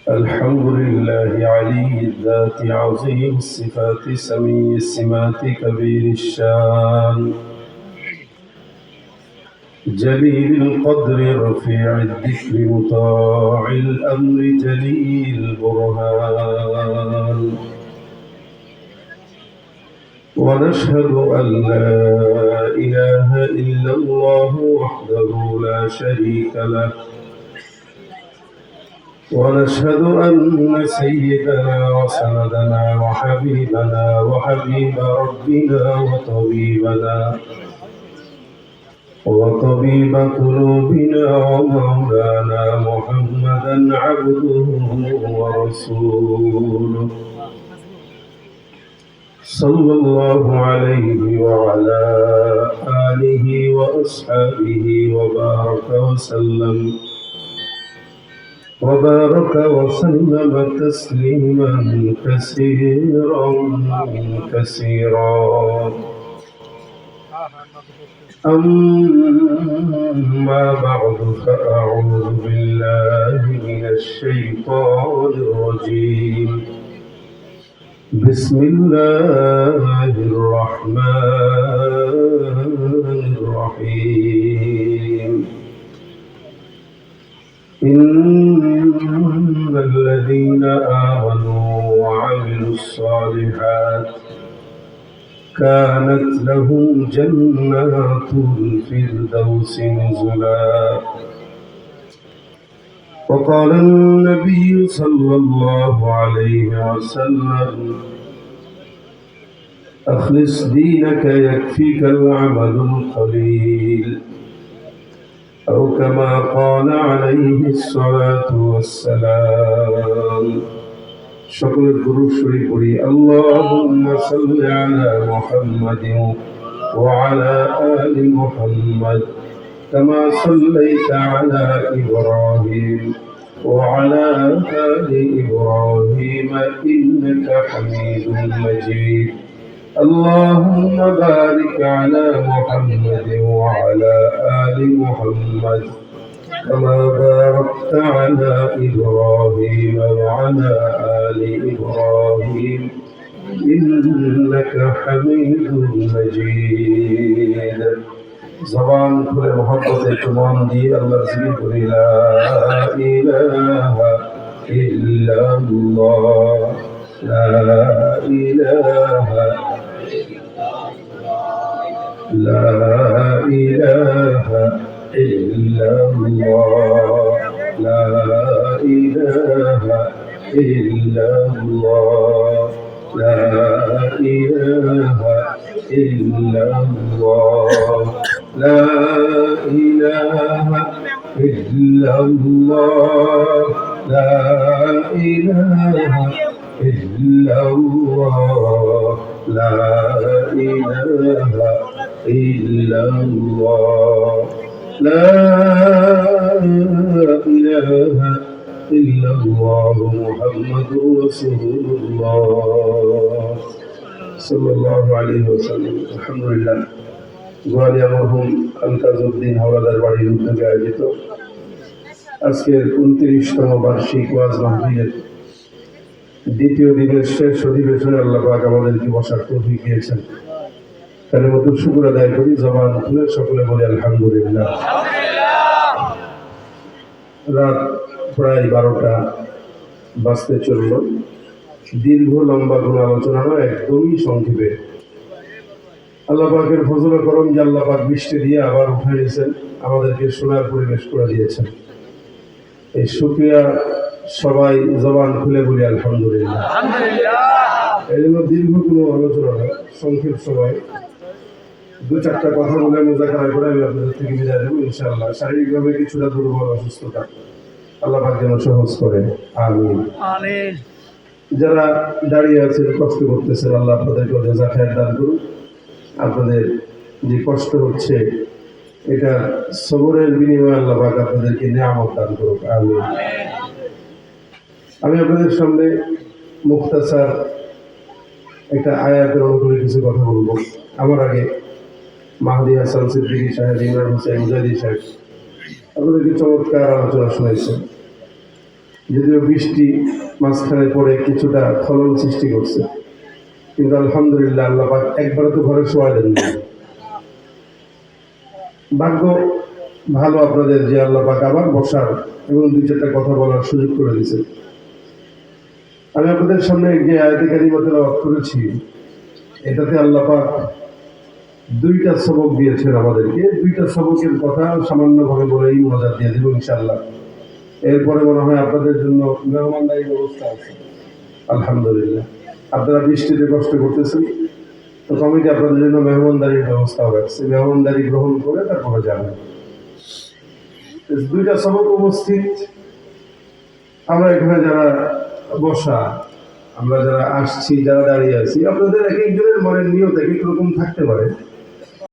الحمد لله علي الذات عظيم الصفات سمي السمات كبير الشان جليل القدر رفيع الذكر مطاع الأمر جليل البرهان ونشهد أن لا إله إلا الله وحده لا شريك له ونشهد أن سيدنا وسندنا وحبيبنا وحبيب ربنا وطبيب قلوبنا ومولانا محمدا عبده ورسوله صلى الله عليه وعلى آله وأصحابه وبارك وسلم تسليما كثيرا أما بعد فأعوذ بالله من الشيطان الرجيم بسم الله الرحمن الرحيم إن الذين آمنوا وعملوا الصالحات كانت لهم جنات الفردوس نزلا وقال النبي صلى الله عليه وسلم أخلص دينك يكفيك العمل القليل أو كما قال عليه الصلاة والسلام شكر الدروس شريف اللهم صل على محمد وعلى آل محمد كما صليت على إبراهيم وعلى آل إبراهيم إنك حميد مجيد اللهم بارك على محمد وعلى آل محمد كما باركت على إبراهيم وعلى آل إبراهيم إنك حميد مجيد زبان كل محبت تمام دي الله ذكر لا إله إلا الله لا إله إلا الله لا إله إلا الله لا إله إلا الله لا إله إلا الله لا إله إلا الله لا إله إلا الله لا إله إلا الله محمد رسول الله صلى الله عليه وسلم الحمد لله গোয়ালিয়া মরহুম আলতাজউদ্দিন হাওলাদার বাড়ির উদ্যোগে আয়োজিত আজকের 29তম বার্ষিক ওয়াজ মাহফিলের দ্বিতীয় দিনের শেষ অধিবেশনে আল্লাহ পাক আমাদেরকে বসার তৌফিক দিয়েছেন। তার মতো শুকর আদায় করি, জবান খুলে সকলে বলি আলহামদুলিল্লাহ। রাত প্রায় 12টা বাজতে চলল। দীর্ঘ লম্বা কোনো আলোচনা নয়, একদমই সংক্ষেপে। আল্লাহ পাকের ফজল করম যে আল্লাহ পাক বৃষ্টি দিয়ে আবার উঠে নিয়েছেন, আমাদেরকে শোনার পরিবেশ করে দিয়েছেন। এই শুকরিয়া সবাই জবান খুলে বলি আলহামদুলিল্লাহ। এই জন্য দীর্ঘ কোনো আলোচনা নয়, সংক্ষেপ সময় 2-4টা কথা বলে মুজাকারা করে আমি আপনাদের থেকে বিদায় দেবো ইনশাআল্লাহ। শারীরিকভাবে কিছুটা দুর্বল, অসুস্থতা, আল্লাহ পাক যেন সহজ করে, আমিন। যারা দাঁড়িয়ে আছেন, কষ্ট করতেছেন, আল্লাহ আপনাদেরকে জাযা খায়ের দান করুন। আপনাদের যে কষ্ট হচ্ছে এটা সবরের বিনিময়ে আল্লাহ পাক আপনাদেরকে নিয়ামত দান করুক, আমিন। আমি আপনাদের সামনে মুখতাসার একটা আয়াতের অনুকূলে কিছু কথা বলবো। আমার আগে মাহদি হাসান সিদ্দিকী সাহেব, ইমরান হোসেন মুজাহিদি সাহেব আপনাদেরকে চমৎকার আলোচনা শুনেছেন। যদিও বৃষ্টি মাঝখানে পড়ে কিছুটা ফলন সৃষ্টি করছে, কিন্তু আলহামদুলিল্লাহ আল্লাহ পাক একবারে তো ঘরে শোয়া দেননি। ভাগ্য ভালো আপনাদের যে আল্লাহ পাক আবার বসার এবং দুই চারটা কথা বলার সুযোগ করে দিয়েছে। আমি আপনাদের সামনে যে আয়াতে কারিমা তেলাওয়াত করেছি, এটাতে আল্লাহ পাক দুইটা সবক দিয়েছেন আমাদেরকে। দুইটা সবকের কথা সামান্যভাবে বলেই মজা দিয়ে দেবো ইনশাআল্লাহ। এরপরে মনে হয় আপনাদের জন্য মেহমানদারির ব্যবস্থা আছে। আলহামদুলিল্লাহ, আপনারা বৃষ্টিতে কষ্ট করতেছেন, তো কমিটি আপনাদের জন্য মেহমানদারির ব্যবস্থাও রাখছে। মেহমানদারি গ্রহণ করে তারপরে যাবেন। দুইটা সবক উপস্থিত। আমরা এখানে যারা বসা, আমরা যারা আসছি, যারা দাঁড়িয়ে আছি, আপনাদের এক একজনের মনের নিয়ত এক এক রকম থাকতে পারে।